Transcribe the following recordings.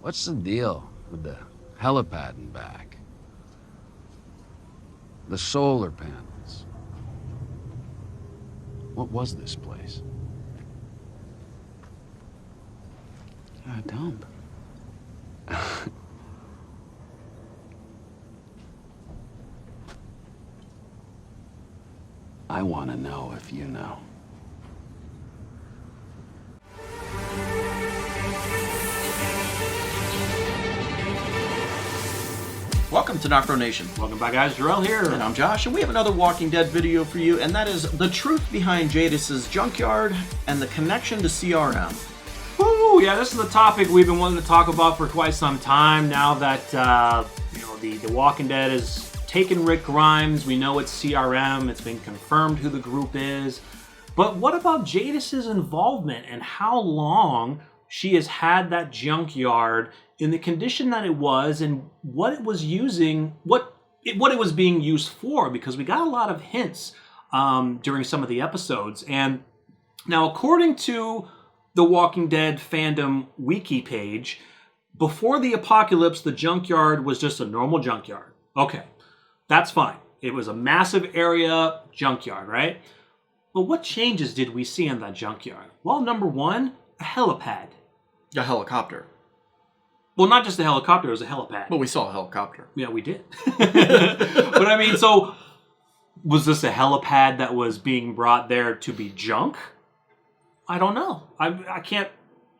What's the deal with the helipad in back? The solar panels. What was this place? A dump. I want to know if you know. Welcome to NocBro Nation. Welcome back, guys. Jarrell here. And I'm Josh, and we have another Walking Dead video for you, and that is the truth behind Jthe's Junkyard and the connection to CRM. Woo! Yeah, this is the topic we've been wanting to talk about for quite some time. Now that the Walking Dead has taken Rick Grimes, we know it's CRM. It's been confirmed who the group is. But what about Jthe's involvement and how long she has had that junkyard in the condition that it was, and what it was using, what it was being used for? Because we got a lot of hints during some of the episodes. And now, according to the Walking Dead fandom wiki page, before the apocalypse, the junkyard was just a normal junkyard. Okay, that's fine. It was a massive area junkyard, right? But what changes did we see in that junkyard? Well, number one, a helipad. A helicopter. Well, not just a helicopter, it was a helipad. Well, we saw a helicopter. Yeah, we did. But I mean, so was this a helipad that was being brought there to be junk? I don't know. I can't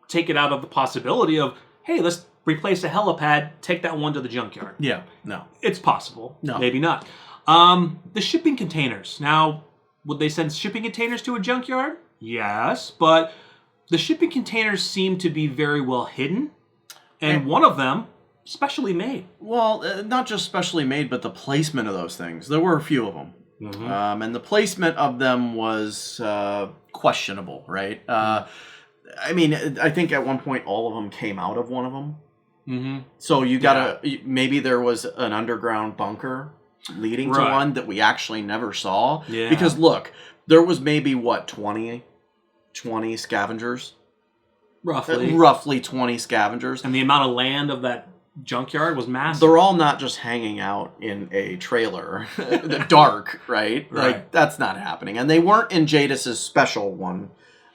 take it out of the possibility of, hey, let's replace a helipad, take that one to the junkyard. Yeah, no. It's possible. No. Maybe not. The shipping containers. Now, would they send shipping containers to a junkyard? Yes, but the shipping containers seem to be very well hidden. And one of them, specially made. Well, not just specially made, but the placement of those things. There were a few of them. Mm-hmm. And the placement of them was questionable, right? I mean, I think at one point all of them came out of one of them. Mm-hmm. So you gotta, maybe there was an underground bunker leading to one that we actually never saw. Yeah. Because look, there was maybe, 20 scavengers? Roughly 20 scavengers. And the amount of land of that junkyard was massive. They're all not just hanging out in a trailer in the dark, right? Like, that's not happening. And they weren't in Jthe's special one.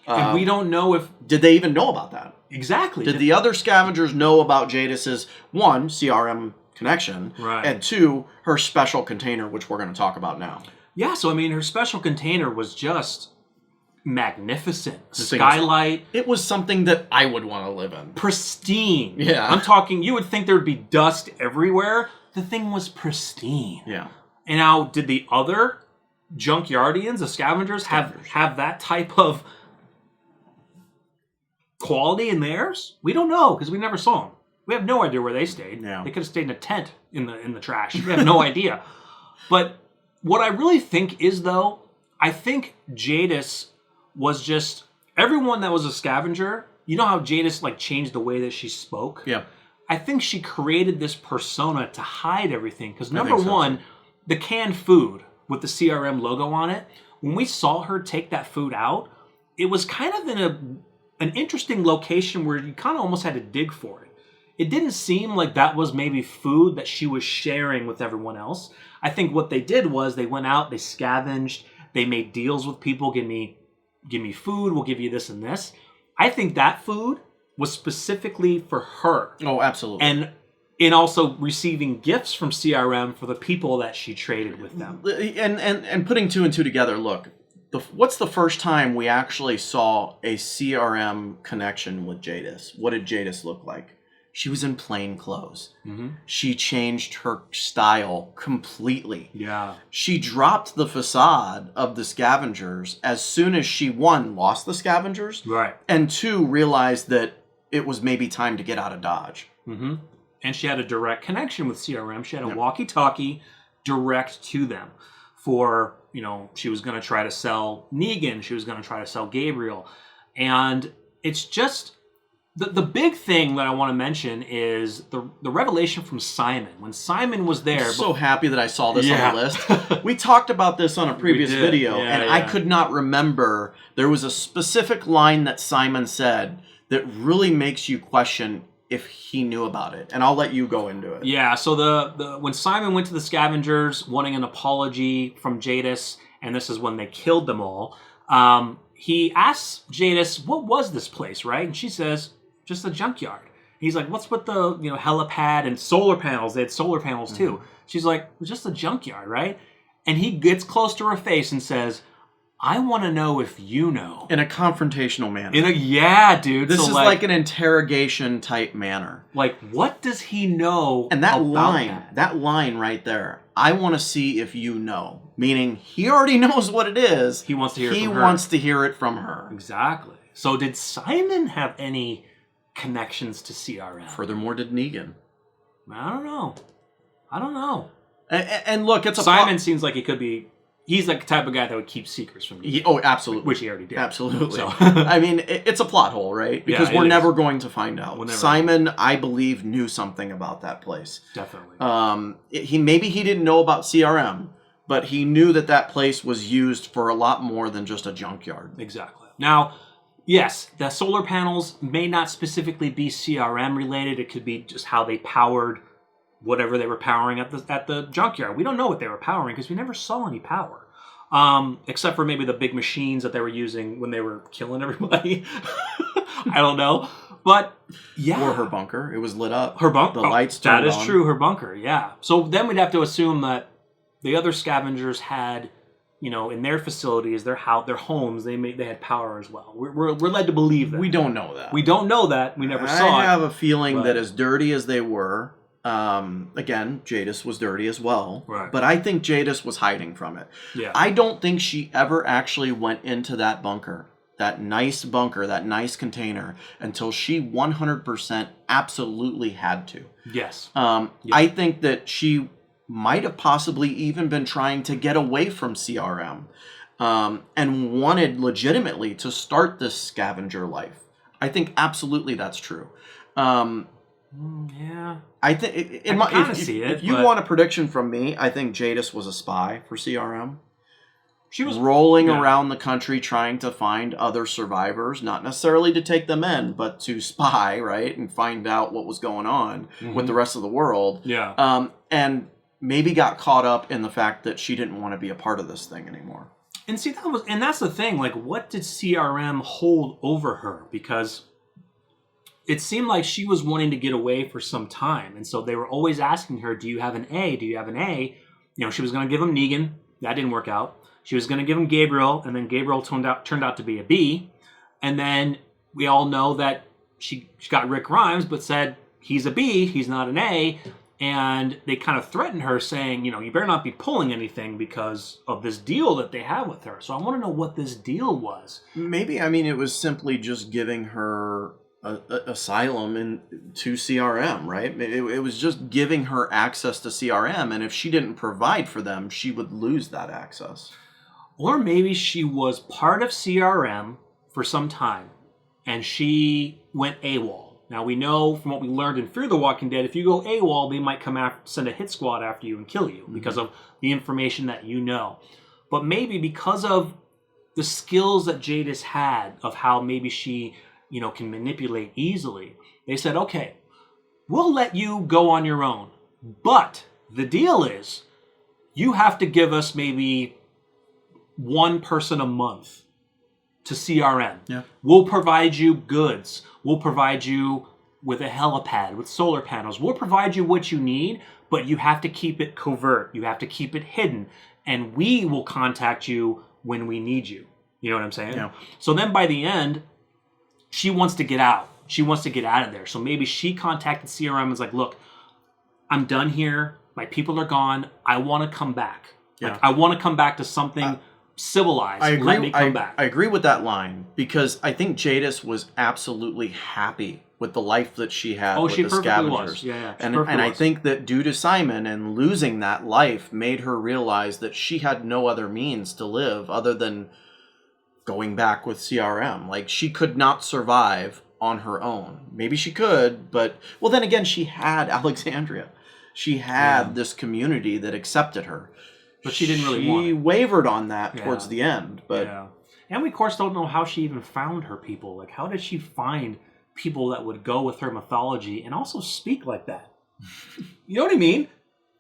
And we don't know if... Did they even know about that? Exactly. Did the other scavengers know about Jthe's, one, CRM connection, and two, her special container, which we're going to talk about now? Yeah, so I mean, her special container was just magnificent. Skylight. It was something that I would want to live in. Pristine. Yeah. I'm talking, you would think there'd be dust everywhere. The thing was pristine. Yeah. And now, did the other junkyardians, the scavengers, have that type of quality in theirs? We don't know, because we never saw them. We have no idea where they stayed. Yeah. They could have stayed in a tent in the trash. We have no idea. But what I really think is, though, I think Jthe's was just, everyone that was a scavenger, you know how Jthe's changed the way that she spoke? Yeah. I think she created this persona to hide everything. Because number one, the canned food with the CRM logo on it, when we saw her take that food out, it was kind of in an interesting location where you kind of almost had to dig for it. It didn't seem like that was maybe food that she was sharing with everyone else. I think what they did was they went out, they scavenged, they made deals with people, give me food, we'll give you this and this. I think that food was specifically for her. Oh, absolutely. And in also receiving gifts from CRM for the people that she traded with them. And putting two and two together, look, what's the first time we actually saw a CRM connection with Jthe's? What did Jthe's look like? She was in plain clothes. Mm-hmm. She changed her style completely. Yeah. She dropped the facade of the scavengers as soon as she, one, lost the scavengers. Right. And two, realized that it was maybe time to get out of Dodge. Mm-hmm. And she had a direct connection with CRM. She had a walkie-talkie direct to them for, she was going to try to sell Negan. She was going to try to sell Gabriel. And it's just... The big thing that I want to mention is the revelation from Simon. When Simon was there... I'm so happy that I saw this on the list. We talked about this on a previous video, I could not remember. There was a specific line that Simon said that really makes you question, if he knew about it, and I'll let you go into it. Yeah, so the when Simon went to the Scavengers wanting an apology from Jadis, and this is when they killed them all, he asks Jadis, what was this place, right? And she says, just a junkyard. He's like, what's with the helipad and solar panels? They had solar panels too. She's like, just a junkyard, right? And he gets close to her face and says, I want to know if you know. In a confrontational manner. Yeah, dude. This is like an interrogation type manner. Like, what does he know? And that about that line right there, I want to see if you know. Meaning, he already knows what it is. He wants to hear it from her. He wants to hear it from her. Exactly. So did Simon have any connections to CRM? Furthermore, did Negan. I don't know. And look, it's Simon seems like he could be. He's like the type of guy that would keep secrets from you. Oh, absolutely. Which he already did. Absolutely. So. I mean, it's a plot hole, right? Because we're never going to find out. Simon, I believe, knew something about that place. Definitely. He didn't know about CRM, but he knew that place was used for a lot more than just a junkyard. Exactly. Now, yes, the solar panels may not specifically be CRM related. It could be just how they powered whatever they were powering at the junkyard. We don't know what they were powering because we never saw any power. Except for maybe the big machines that they were using when they were killing everybody. I don't know. But, yeah. Or her bunker. It was lit up. Her bunker. The lights turned on. That is true, her bunker, yeah. So then we'd have to assume that the other scavengers had, in their facilities, their homes, they had power as well. We're led to believe that. We don't know that. We don't know that. We never saw it. I have a feeling that as dirty as they were, again, Jadis was dirty as well. Right. But I think Jadis was hiding from it. Yeah. I don't think she ever actually went into that bunker, that nice container, until she 100% absolutely had to. Yes. I think that she might have possibly even been trying to get away from CRM and wanted legitimately to start this scavenger life. I think absolutely that's true. Yeah. I think if you want a prediction from me, I think Jadis was a spy for CRM. She was rolling around the country trying to find other survivors, not necessarily to take them in, but to spy, right, and find out what was going on with the rest of the world. Yeah. And maybe got caught up in the fact that she didn't want to be a part of this thing anymore. And see, that's the thing. Like, what did CRM hold over her? Because it seemed like she was wanting to get away for some time. And so they were always asking her, do you have an A? Do you have an A? She was going to give him Negan. That didn't work out. She was going to give him Gabriel, and then Gabriel turned out to be a B. And then we all know that she got Rick Grimes, but said, he's a B, he's not an A. And they kind of threatened her, saying, you better not be pulling anything because of this deal that they have with her. So I want to know what this deal was. Maybe, it was simply just giving her asylum to CRM, right? It was just giving her access to CRM, and if she didn't provide for them, she would lose that access. Or maybe she was part of CRM for some time, and she went AWOL. Now, we know from what we learned in Fear the Walking Dead, if you go AWOL, they might send a hit squad after you and kill you because of the information that you know. But maybe because of the skills that Jadis had of how maybe she can manipulate easily, they said, okay, we'll let you go on your own. But the deal is you have to give us maybe one person a month to CRM. Yeah. We'll provide you goods. We'll provide you with a helipad, with solar panels. We'll provide you what you need, but you have to keep it covert. You have to keep it hidden. And we will contact you when we need you. You know what I'm saying? Yeah. So then by the end, she wants to get out. She wants to get out of there. So maybe she contacted CRM and was like, look, I'm done here. My people are gone. I want to come back. Yeah. I want to come back to something civilized. I agree. Let me come back. I agree with that line because I think Jadis was absolutely happy with the life that she had with the Scavengers. Was. Yeah, and I think that due to Simon and losing that life made her realize that she had no other means to live other than going back with CRM. Like, she could not survive on her own. Maybe she could, but then again, she had Alexandria. She had this community that accepted her. But she didn't really want it. She wavered on that towards the end. But and we, of course, don't know how she even found her people. Like, how did she find people that would go with her mythology and also speak like that. You know what I mean?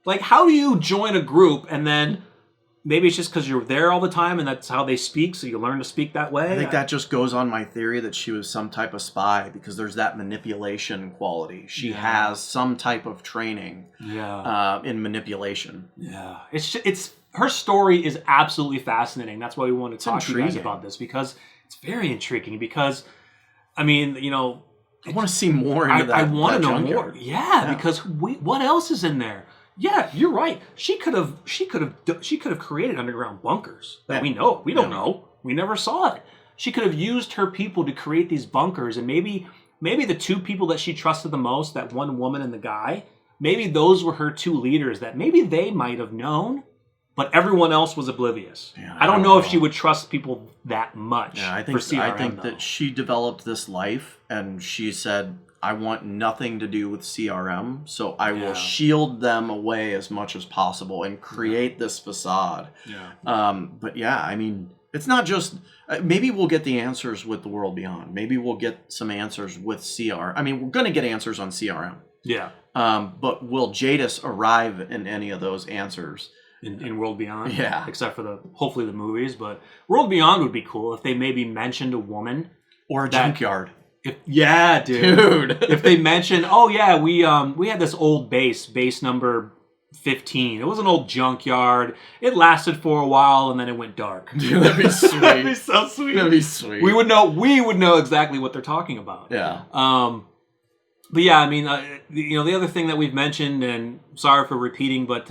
Like, how do you join a group and then maybe it's just because you're there all the time and that's how they speak, so you learn to speak that way? I think that just goes on my theory that she was some type of spy, because there's that manipulation quality. She has some type of training in manipulation. Yeah. It's her story is absolutely fascinating. That's why we want to talk to you guys about this, because it's very intriguing. Because, I mean, you know, I want to see more into that. I want to know junkyard. more. Yeah, because what else is in there? Yeah, you're right. She could have created underground bunkers that we know. We don't know. We never saw it. She could have used her people to create these bunkers, and maybe the two people that she trusted the most, that one woman and the guy, maybe those were her two leaders that maybe they might have known, but everyone else was oblivious. Yeah, I don't know if she would trust people that much. Yeah, I think that she developed this life, and she said, I want nothing to do with CRM, so I will shield them away as much as possible and create this facade. Yeah. But yeah, I mean, it's not just... maybe we'll get the answers with the World Beyond. Maybe we'll get some answers with CRM. I mean, we're going to get answers on CRM. Yeah. But will Jadis arrive in any of those answers? In World Beyond? Yeah. Except for hopefully the movies. But World Beyond would be cool if they maybe mentioned a woman. Or a junkyard. Dude. If they mention, oh yeah, we had this old base number 15. It was an old junkyard. It lasted for a while and then it went dark. Dude, that'd be sweet. That'd be so sweet. That'd be sweet. We would know exactly what they're talking about. Yeah. But yeah, I mean, you know, the other thing that we've mentioned, and sorry for repeating, but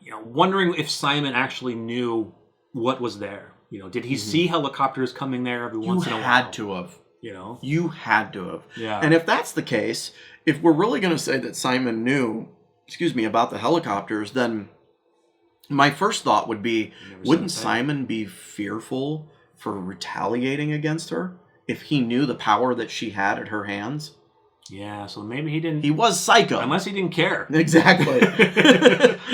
you know, wondering if Simon actually knew what was there. You know, did he see helicopters coming there every once in a while? You had to have. You know? You had to have. Yeah. And if that's the case, if we're really going to say that Simon knew, about the helicopters, then my first thought would be, wouldn't Simon be fearful for retaliating against her if he knew the power that she had at her hands? Yeah, so maybe he didn't... He was psycho. Unless he didn't care. Exactly.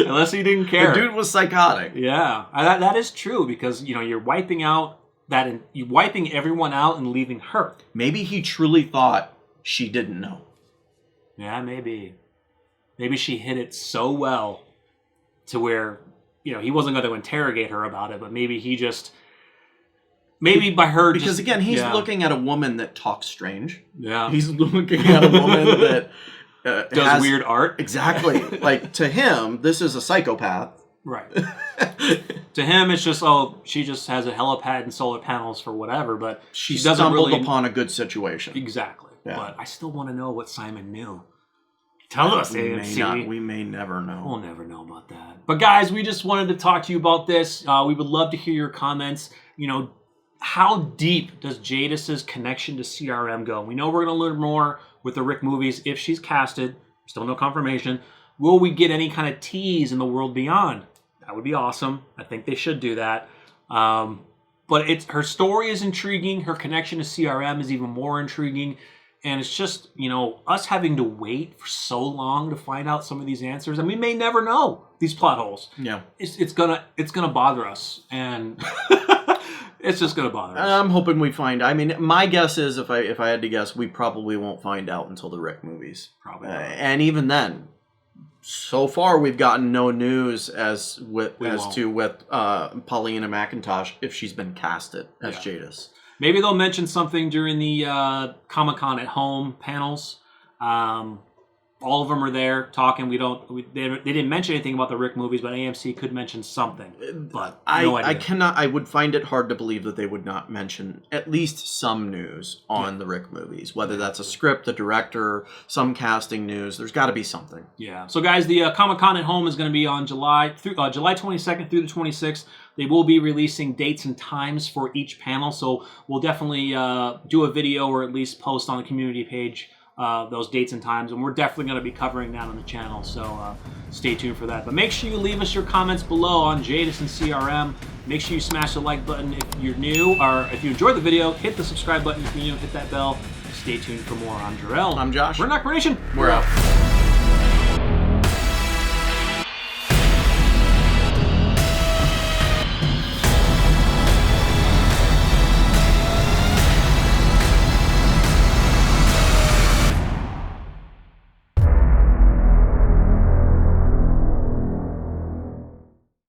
Unless he didn't care. The dude was psychotic. Yeah, that is true, because, you know, you're wiping everyone out and leaving her. Maybe he truly thought she didn't know. Yeah, maybe. Maybe she hid it so well to where, you know, he wasn't going to interrogate her about it, but maybe he just... Maybe by her... Because again, he's looking at a woman that talks strange. Yeah. He's looking at a woman that... does weird art. Exactly. Like, to him, this is a psychopath. Right. To him, it's just, she just has a helipad and solar panels for whatever, but she stumbled upon a good situation. Exactly. Yeah. But I still want to know what Simon knew. Tell us, AMC. We may never know. We'll never know about that. But guys, we just wanted to talk to you about this. We would love to hear your comments. You know, how deep does Jadis's connection to CRM go? We know we're going to learn more with the Rick movies if she's casted. Still no confirmation. Will we get any kind of tease in the World Beyond? That would be awesome. I think they should do that. But her story is intriguing. Her connection to CRM is even more intriguing. And it's just, you know, us having to wait for so long to find out some of these answers. And we may never know these plot holes. Yeah. It's gonna bother us. And it's just gonna bother us. I'm hoping we find... I mean, my guess is, if I had to guess, we probably won't find out until the Rick movies. Probably not. And even then... So far, we've gotten no news as to Paulina McIntosh if she's been casted as Jadis. Maybe they'll mention something during the Comic-Con at Home panels. All of them are there talking. They didn't mention anything about the Rick movies, but AMC could mention something. But no idea. I would find it hard to believe that they would not mention at least some news on the Rick movies. Whether that's a script, the director, some casting news. There's got to be something. Yeah. So guys, the Comic-Con at Home is going to be on July 22nd through the 26th. They will be releasing dates and times for each panel. So we'll definitely do a video or at least post on the community page those dates and times, and we're definitely going to be covering that on the channel, so stay tuned for that. But make sure you leave us your comments below on Jadis and CRM. Make sure you smash the like button if you're new, or if you enjoyed the video, hit the subscribe button if you're new, hit that bell. Stay tuned for more. I'm Jarrell. I'm Josh. We're NocBro Nation. We're out.